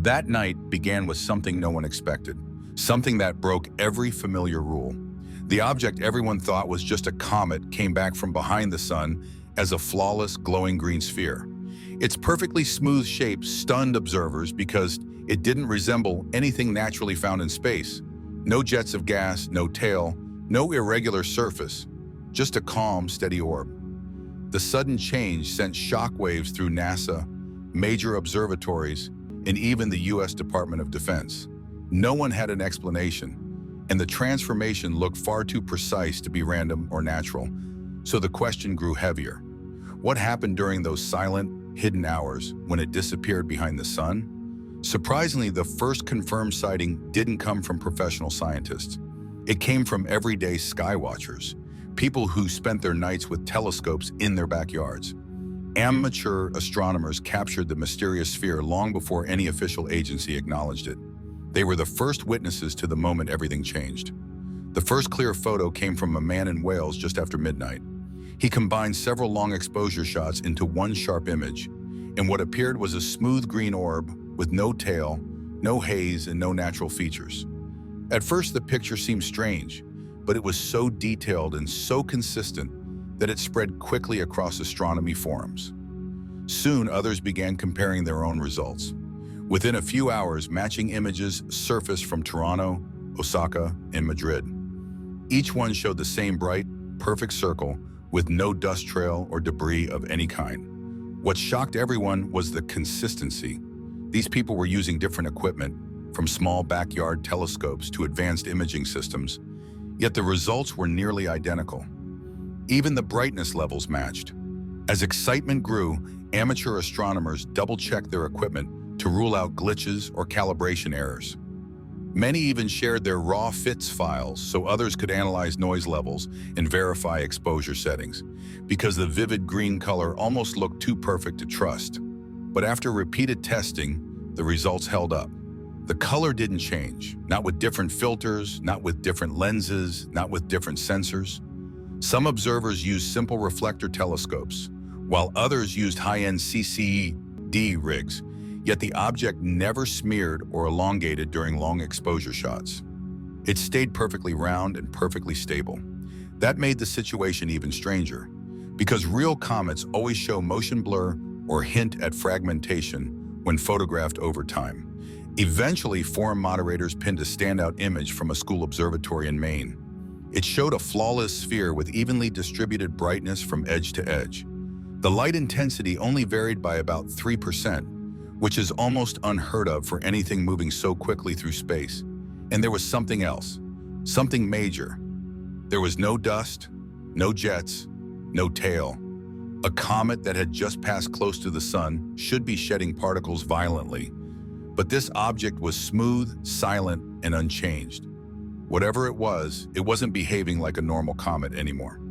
That night began with something no one expected, something that broke every familiar rule. The object everyone thought was just a comet came back from behind the sun as a flawless, glowing green sphere. Its perfectly smooth shape stunned observers because it didn't resemble anything naturally found in space. No jets of gas, no tail, no irregular surface, just a calm, steady orb. The sudden change sent shockwaves through NASA, major observatories, and even the US Department of Defense. No one had an explanation, and the transformation looked far too precise to be random or natural. So the question grew heavier. What happened during those silent, hidden hours when it disappeared behind the sun? Surprisingly, the first confirmed sighting didn't come from professional scientists. It came from everyday skywatchers, people who spent their nights with telescopes in their backyards. Amateur astronomers captured the mysterious sphere long before any official agency acknowledged it. They were the first witnesses to the moment everything changed. The first clear photo came from a man in Wales just after midnight. He combined several long exposure shots into one sharp image, and what appeared was a smooth green orb with no tail, no haze, and no natural features. At first, the picture seemed strange, but it was so detailed and so consistent that it spread quickly across astronomy forums. Soon, others began comparing their own results. Within a few hours, matching images surfaced from Toronto, Osaka, and Madrid. Each one showed the same bright, perfect circle with no dust trail or debris of any kind. What shocked everyone was the consistency. These people were using different equipment, from small backyard telescopes to advanced imaging systems, yet the results were nearly identical. Even the brightness levels matched. As excitement grew, amateur astronomers double-checked their equipment to rule out glitches or calibration errors. Many even shared their raw FITS files so others could analyze noise levels and verify exposure settings, because the vivid green color almost looked too perfect to trust. But after repeated testing, the results held up. The color didn't change, not with different filters, not with different lenses, not with different sensors. Some observers used simple reflector telescopes, while others used high-end CCD rigs, yet the object never smeared or elongated during long exposure shots. It stayed perfectly round and perfectly stable. That made the situation even stranger, because real comets always show motion blur or hint at fragmentation when photographed over time. Eventually, forum moderators pinned a standout image from a school observatory in Maine. It showed a flawless sphere with evenly distributed brightness from edge to edge. The light intensity only varied by about 3%, which is almost unheard of for anything moving so quickly through space. And there was something else, something major. There was no dust, no jets, no tail. A comet that had just passed close to the sun should be shedding particles violently. But this object was smooth, silent, and unchanged. Whatever it wasn't behaving like a normal comet anymore.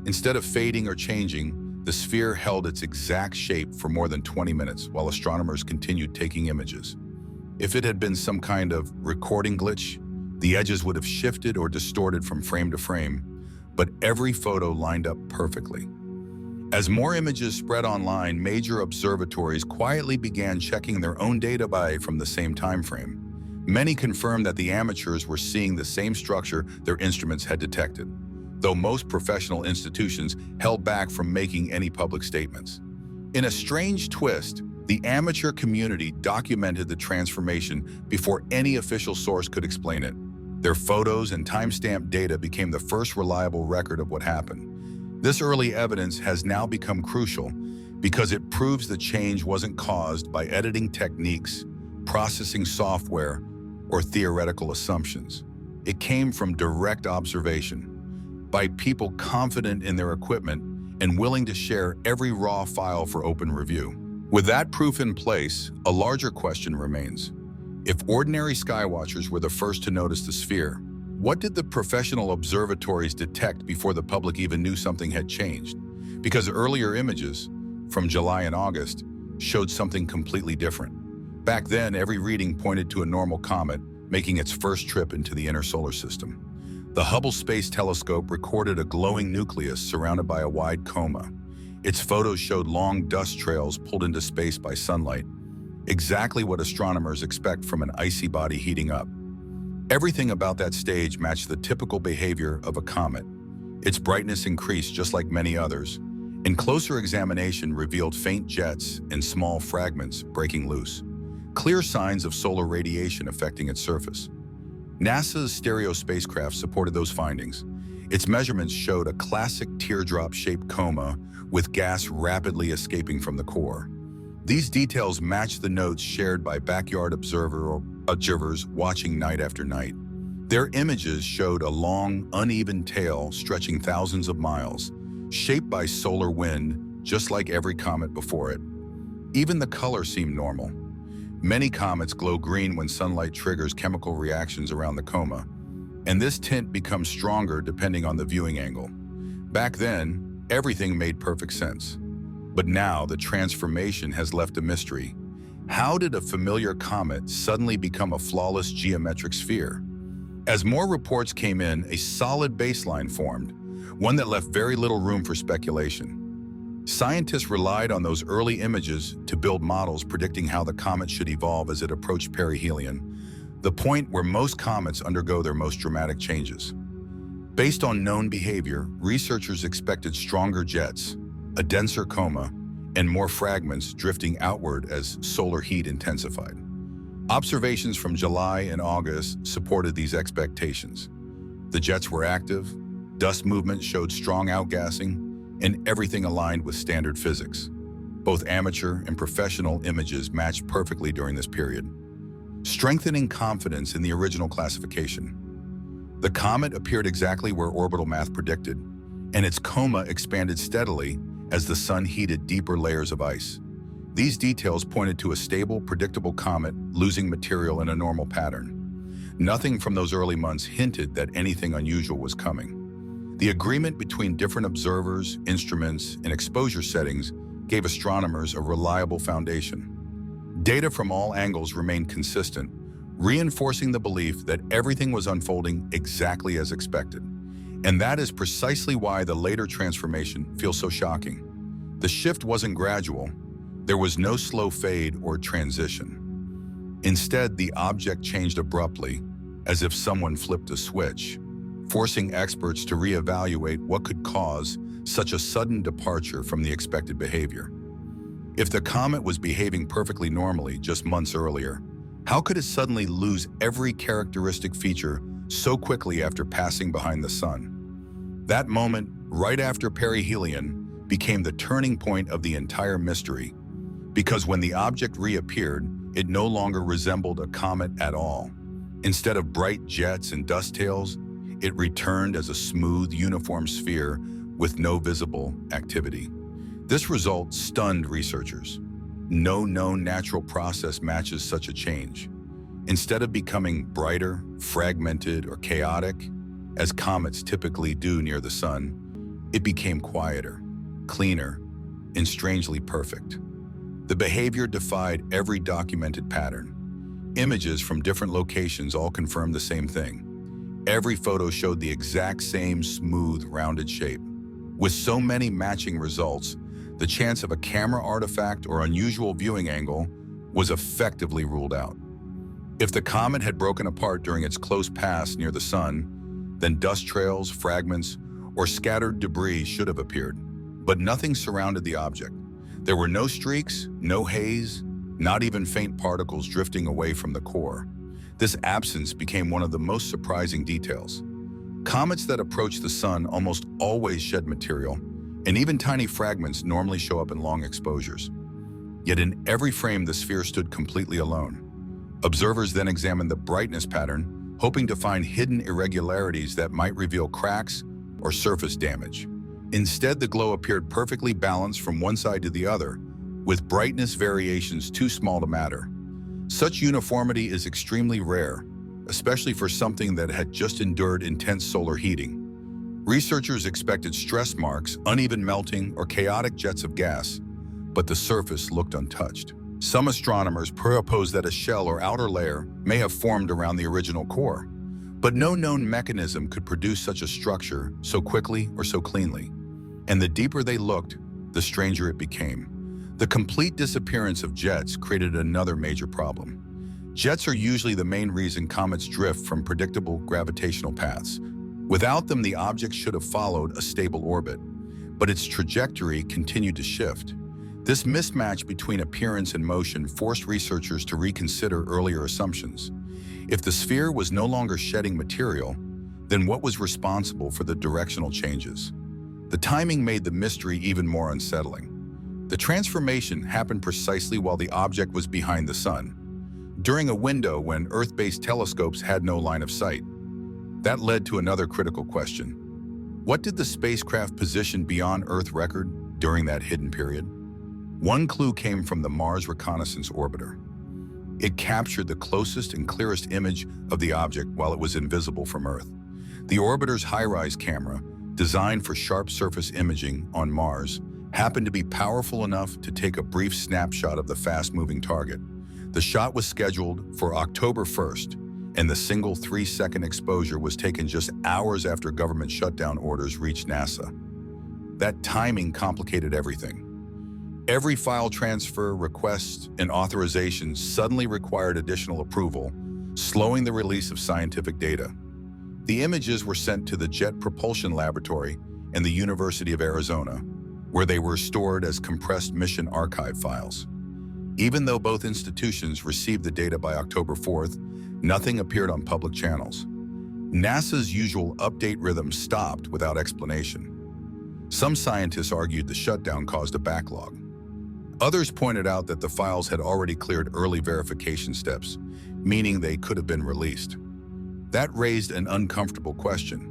Instead of fading or changing, the sphere held its exact shape for more than 20 minutes while astronomers continued taking images. If it had been some kind of recording glitch, the edges would have shifted or distorted from frame to frame, but every photo lined up perfectly. As more images spread online, major observatories quietly began checking their own data from the same time frame. Many confirmed that the amateurs were seeing the same structure their instruments had detected, though most professional institutions held back from making any public statements. In a strange twist, the amateur community documented the transformation before any official source could explain it. Their photos and timestamp data became the first reliable record of what happened. This early evidence has now become crucial because it proves the change wasn't caused by editing techniques, processing software, or theoretical assumptions. It came from direct observation, by people confident in their equipment and willing to share every raw file for open review. With that proof in place, a larger question remains. If ordinary skywatchers were the first to notice the sphere, what did the professional observatories detect before the public even knew something had changed? Because earlier images, from July and August, showed something completely different. Back then, every reading pointed to a normal comet making its first trip into the inner solar system. The Hubble Space Telescope recorded a glowing nucleus surrounded by a wide coma. Its photos showed long dust trails pulled into space by sunlight. exactly what astronomers expect from an icy body heating up. Everything about that stage matched the typical behavior of a comet. Its brightness increased just like many others, and closer examination revealed faint jets and small fragments breaking loose, clear signs of solar radiation affecting its surface. NASA's Stereo spacecraft supported those findings. Its measurements showed a classic teardrop-shaped coma with gas rapidly escaping from the core. These details match the notes shared by backyard observers watching night after night. Their images showed a long, uneven tail stretching thousands of miles, shaped by solar wind, just like every comet before it. Even the color seemed normal. Many comets glow green when sunlight triggers chemical reactions around the coma, and this tint becomes stronger depending on the viewing angle. Back then, everything made perfect sense. But now the transformation has left a mystery. How did a familiar comet suddenly become a flawless geometric sphere? As more reports came in, a solid baseline formed, one that left very little room for speculation. Scientists relied on those early images to build models predicting how the comet should evolve as it approached perihelion, the point where most comets undergo their most dramatic changes. Based on known behavior, researchers expected stronger jets, a denser coma, and more fragments drifting outward as solar heat intensified. Observations from July and August supported these expectations. The jets were active, dust movement showed strong outgassing, and everything aligned with standard physics. Both amateur and professional images matched perfectly during this period, strengthening confidence in the original classification. The comet appeared exactly where orbital math predicted, and its coma expanded steadily as the sun heated deeper layers of ice. These details pointed to a stable, predictable comet losing material in a normal pattern. Nothing from those early months hinted that anything unusual was coming. The agreement between different observers, instruments, and exposure settings gave astronomers a reliable foundation. Data from all angles remained consistent, reinforcing the belief that everything was unfolding exactly as expected. And that is precisely why the later transformation feels so shocking. The shift wasn't gradual. There was no slow fade or transition. Instead, the object changed abruptly, as if someone flipped a switch, forcing experts to reevaluate what could cause such a sudden departure from the expected behavior. If the comet was behaving perfectly normally just months earlier, how could it suddenly lose every characteristic feature so quickly after passing behind the sun? That moment, right after perihelion, became the turning point of the entire mystery, because when the object reappeared, it no longer resembled a comet at all. Instead of bright jets and dust tails, it returned as a smooth, uniform sphere with no visible activity. This result stunned researchers. No known natural process matches such a change. Instead of becoming brighter, fragmented, or chaotic, as comets typically do near the sun, it became quieter, cleaner, and strangely perfect. The behavior defied every documented pattern. Images from different locations all confirmed the same thing. Every photo showed the exact same smooth, rounded shape. With so many matching results, the chance of a camera artifact or unusual viewing angle was effectively ruled out. If the comet had broken apart during its close pass near the sun, then dust trails, fragments, or scattered debris should have appeared. But nothing surrounded the object. There were no streaks, no haze, not even faint particles drifting away from the core. This absence became one of the most surprising details. Comets that approach the sun almost always shed material, and even tiny fragments normally show up in long exposures. Yet in every frame, the sphere stood completely alone. Observers then examined the brightness pattern, hoping to find hidden irregularities that might reveal cracks or surface damage. Instead, the glow appeared perfectly balanced from one side to the other, with brightness variations too small to matter. Such uniformity is extremely rare, especially for something that had just endured intense solar heating. Researchers expected stress marks, uneven melting, or chaotic jets of gas, but the surface looked untouched. Some astronomers proposed that a shell or outer layer may have formed around the original core, but no known mechanism could produce such a structure so quickly or so cleanly. And the deeper they looked, the stranger it became. The complete disappearance of jets created another major problem. Jets are usually the main reason comets drift from predictable gravitational paths. Without them, the object should have followed a stable orbit, but its trajectory continued to shift. This mismatch between appearance and motion forced researchers to reconsider earlier assumptions. If the sphere was no longer shedding material, then what was responsible for the directional changes? The timing made the mystery even more unsettling. The transformation happened precisely while the object was behind the sun, during a window when Earth-based telescopes had no line of sight. That led to another critical question. What did the spacecraft position beyond Earth record during that hidden period? One clue came from the Mars Reconnaissance Orbiter. It captured the closest and clearest image of the object while it was invisible from Earth. The orbiter's high-rise camera, designed for sharp surface imaging on Mars, happened to be powerful enough to take a brief snapshot of the fast-moving target. The shot was scheduled for October 1st, and the single 3-second exposure was taken just hours after government shutdown orders reached NASA. That timing complicated everything. Every file transfer, request, and authorization suddenly required additional approval, slowing the release of scientific data. The images were sent to the Jet Propulsion Laboratory and the University of Arizona, where they were stored as compressed mission archive files. Even though both institutions received the data by October 4th, nothing appeared on public channels. NASA's usual update rhythm stopped without explanation. Some scientists argued the shutdown caused a backlog. Others pointed out that the files had already cleared early verification steps, meaning they could have been released. That raised an uncomfortable question.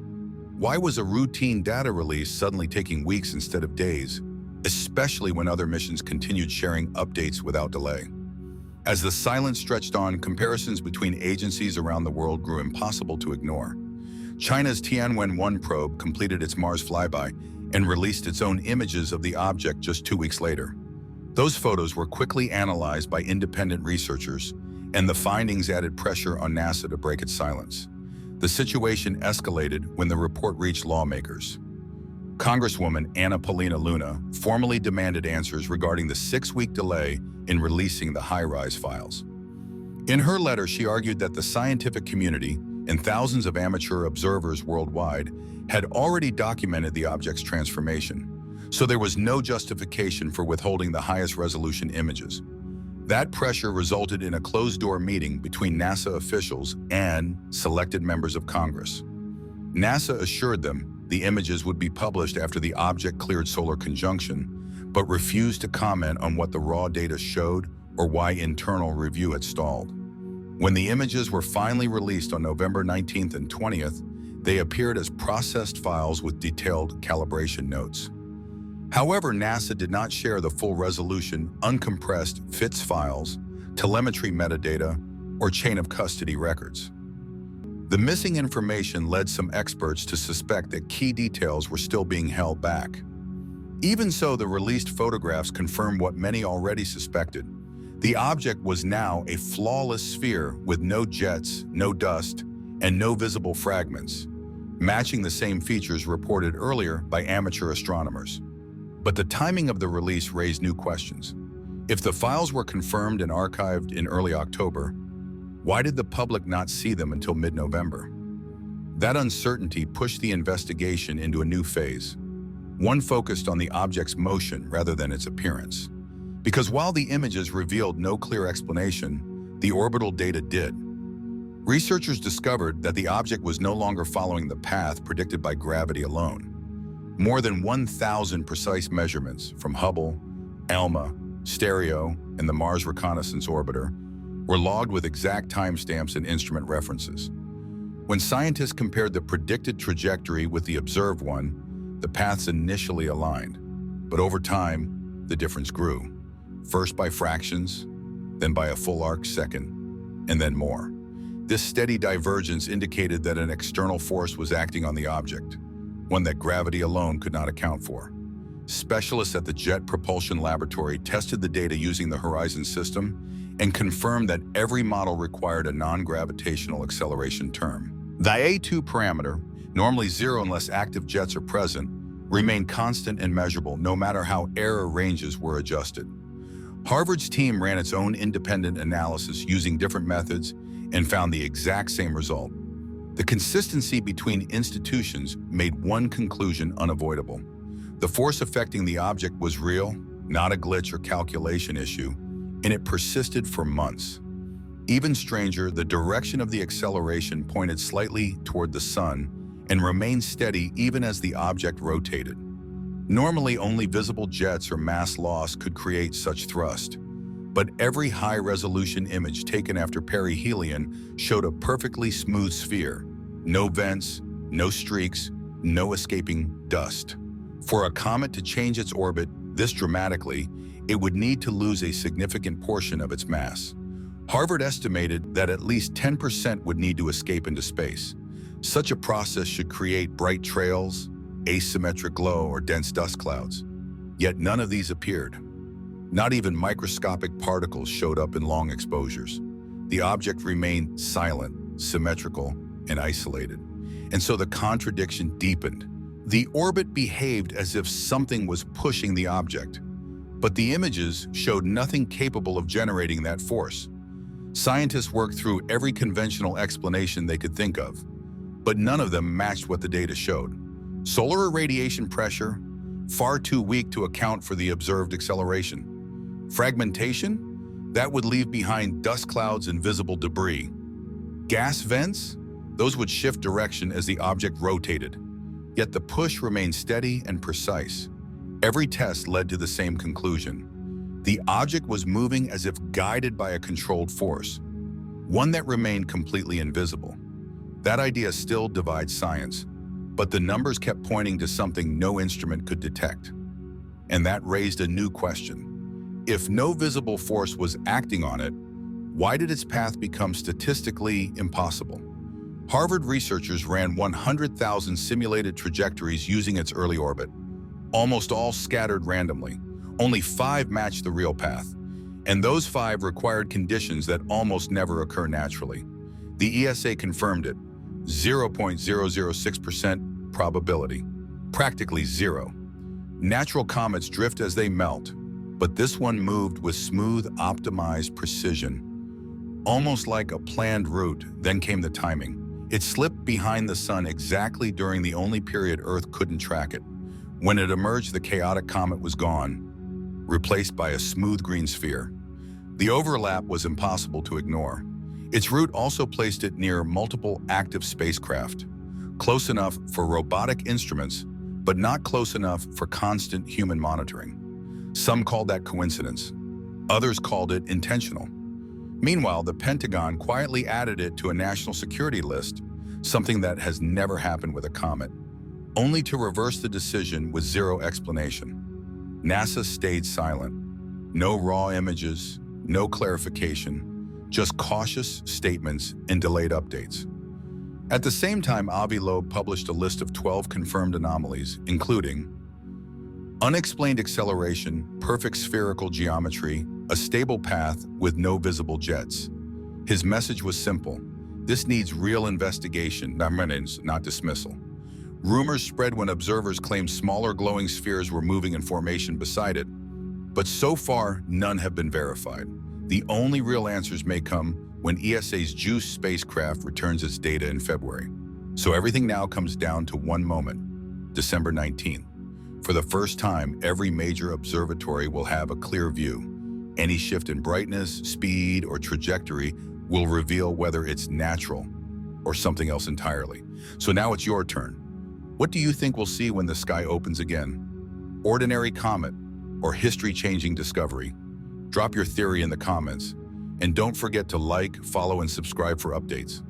Why was a routine data release suddenly taking weeks instead of days, especially when other missions continued sharing updates without delay? As the silence stretched on, comparisons between agencies around the world grew impossible to ignore. China's Tianwen-1 probe completed its Mars flyby and released its own images of the object just 2 weeks later. Those photos were quickly analyzed by independent researchers, and the findings added pressure on NASA to break its silence. The situation escalated when the report reached lawmakers. Congresswoman Anna Paulina Luna formally demanded answers regarding the 6-week delay in releasing the high-rise files. In her letter, she argued that the scientific community and thousands of amateur observers worldwide had already documented the object's transformation, so there was no justification for withholding the highest resolution images. That pressure resulted in a closed-door meeting between NASA officials and selected members of Congress. NASA assured them the images would be published after the object cleared solar conjunction, but refused to comment on what the raw data showed or why internal review had stalled. When the images were finally released on November 19th and 20th, they appeared as processed files with detailed calibration notes. However, NASA did not share the full resolution, uncompressed FITS files, telemetry metadata, or chain of custody records. The missing information led some experts to suspect that key details were still being held back. Even so, the released photographs confirmed what many already suspected. The object was now a flawless sphere with no jets, no dust, and no visible fragments, matching the same features reported earlier by amateur astronomers. But the timing of the release raised new questions. If the files were confirmed and archived in early October, why did the public not see them until mid-November? That uncertainty pushed the investigation into a new phase, one focused on the object's motion rather than its appearance. Because while the images revealed no clear explanation, the orbital data did. Researchers discovered that the object was no longer following the path predicted by gravity alone. More than 1,000 precise measurements from Hubble, ALMA, Stereo, and the Mars Reconnaissance Orbiter were logged with exact timestamps and instrument references. When scientists compared the predicted trajectory with the observed one, the paths initially aligned. But over time, the difference grew, first by fractions, then by a full arc second, and then more. This steady divergence indicated that an external force was acting on the object, one that gravity alone could not account for. Specialists at the Jet Propulsion Laboratory tested the data using the Horizon system and confirmed that every model required a non-gravitational acceleration term. The A2 parameter, normally 0 unless active jets are present, remained constant and measurable no matter how error ranges were adjusted. Harvard's team ran its own independent analysis using different methods and found the exact same result. The consistency between institutions made one conclusion unavoidable. The force affecting the object was real, not a glitch or calculation issue, and it persisted for months. Even stranger, the direction of the acceleration pointed slightly toward the sun and remained steady even as the object rotated. Normally, only visible jets or mass loss could create such thrust. But every high-resolution image taken after perihelion showed a perfectly smooth sphere. No vents, no streaks, no escaping dust. For a comet to change its orbit this dramatically, it would need to lose a significant portion of its mass. Harvard estimated that at least 10% would need to escape into space. Such a process should create bright trails, asymmetric glow, or dense dust clouds. Yet none of these appeared. Not even microscopic particles showed up in long exposures. The object remained silent, symmetrical, and isolated. And so the contradiction deepened. The orbit behaved as if something was pushing the object, but the images showed nothing capable of generating that force. Scientists worked through every conventional explanation they could think of, but none of them matched what the data showed. Solar irradiation pressure, far too weak to account for the observed acceleration. Fragmentation, that would leave behind dust clouds and visible debris. Gas vents, those would shift direction as the object rotated. Yet the push remained steady and precise. Every test led to the same conclusion. The object was moving as if guided by a controlled force, one that remained completely invisible. That idea still divides science, but the numbers kept pointing to something no instrument could detect. And that raised a new question. If no visible force was acting on it, why did its path become statistically impossible? Harvard researchers ran 100,000 simulated trajectories using its early orbit, almost all scattered randomly. Only 5 matched the real path, and those 5 required conditions that almost never occur naturally. The ESA confirmed it, 0.006% probability, practically zero. Natural comets drift as they melt, but this one moved with smooth, optimized precision. Almost like a planned route, then came the timing. It slipped behind the sun exactly during the only period Earth couldn't track it. When it emerged, the chaotic comet was gone, replaced by a smooth green sphere. The overlap was impossible to ignore. Its route also placed it near multiple active spacecraft, close enough for robotic instruments, but not close enough for constant human monitoring. Some called that coincidence. Others called it intentional. Meanwhile, the Pentagon quietly added it to a national security list, something that has never happened with a comet, only to reverse the decision with zero explanation. NASA stayed silent. No raw images, no clarification, just cautious statements and delayed updates. At the same time, Avi Loeb published a list of 12 confirmed anomalies, including unexplained acceleration, perfect spherical geometry, a stable path with no visible jets. His message was simple. This needs real investigation, not dismissal. Rumors spread when observers claimed smaller glowing spheres were moving in formation beside it, but so far, none have been verified. The only real answers may come when ESA's JUICE spacecraft returns its data in February. So everything now comes down to one moment, December 19th. For the first time, every major observatory will have a clear view. Any shift in brightness, speed, or trajectory will reveal whether it's natural or something else entirely. So now it's your turn. What do you think we'll see when the sky opens again? Ordinary comet or history-changing discovery? Drop your theory in the comments. And don't forget to like, follow, and subscribe for updates.